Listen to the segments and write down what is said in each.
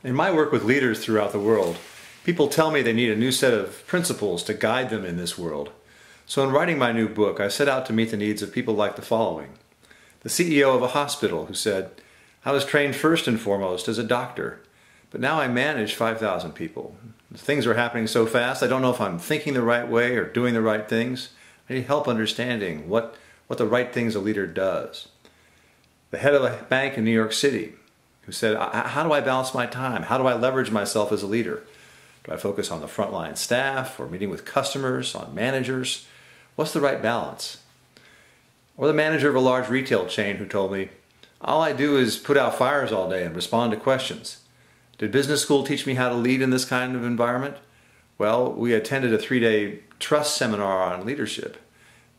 In my work with leaders throughout the world, people tell me they need a new set of principles to guide them in this world. So in writing my new book, I set out to meet the needs of people like the following. The CEO of a hospital who said, "I was trained first and foremost as a doctor, but now I manage 5,000 people. Things are happening so fast, I don't know if I'm thinking the right way or doing the right things. I need help understanding what the right things a leader does." The head of a bank in New York City who said, "How do I balance my time? How do I leverage myself as a leader? Do I focus on the frontline staff or meeting with customers, on managers? What's the right balance?" Or the manager of a large retail chain who told me, "All I do is put out fires all day and respond to questions. Did business school teach me how to lead in this kind of environment? Well, we attended a 3-day trust seminar on leadership,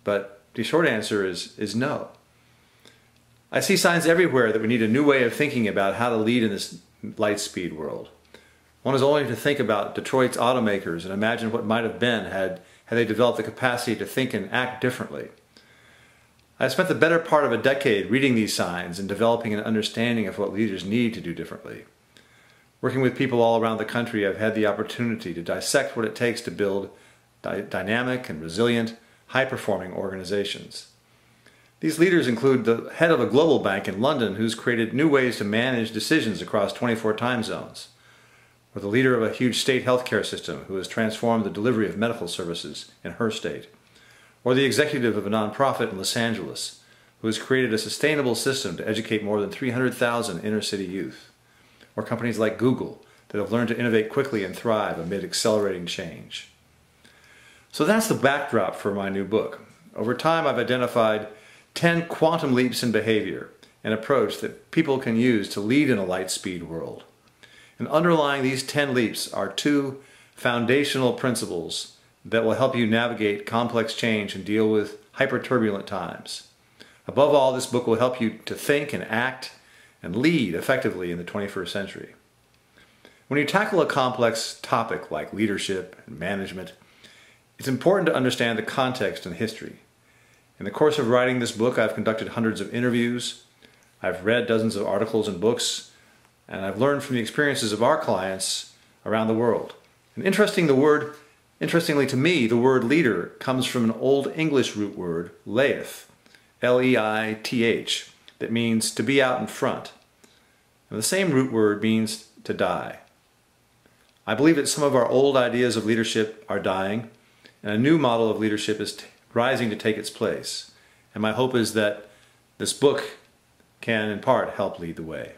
but the short answer is no." I see signs everywhere that we need a new way of thinking about how to lead in this light speed world. One is only to think about Detroit's automakers and imagine what might have been had they developed the capacity to think and act differently. I spent the better part of a decade reading these signs and developing an understanding of what leaders need to do differently. Working with people all around the country, I've had the opportunity to dissect what it takes to build dynamic and resilient, high-performing organizations. These leaders include the head of a global bank in London who's created new ways to manage decisions across 24 time zones, or the leader of a huge state healthcare system who has transformed the delivery of medical services in her state, or the executive of a nonprofit in Los Angeles who has created a sustainable system to educate more than 300,000 inner-city youth, or companies like Google that have learned to innovate quickly and thrive amid accelerating change. So that's the backdrop for my new book. Over time, I've identified 10 quantum leaps in behavior, an approach that people can use to lead in a light speed world. And underlying these 10 leaps are 2 foundational principles that will help you navigate complex change and deal with hyper-turbulent times. Above all, this book will help you to think and act and lead effectively in the 21st century. When you tackle a complex topic like leadership and management, it's important to understand the context and history. In the course of writing this book, I've conducted hundreds of interviews, I've read dozens of articles and books, and I've learned from the experiences of our clients around the world. And interestingly to me, the word leader comes from an old English root word, leith, L-E-I-T-H, that means to be out in front. And the same root word means to die. I believe that some of our old ideas of leadership are dying, and a new model of leadership is rising to take its place. And my hope is that this book can, in part, help lead the way.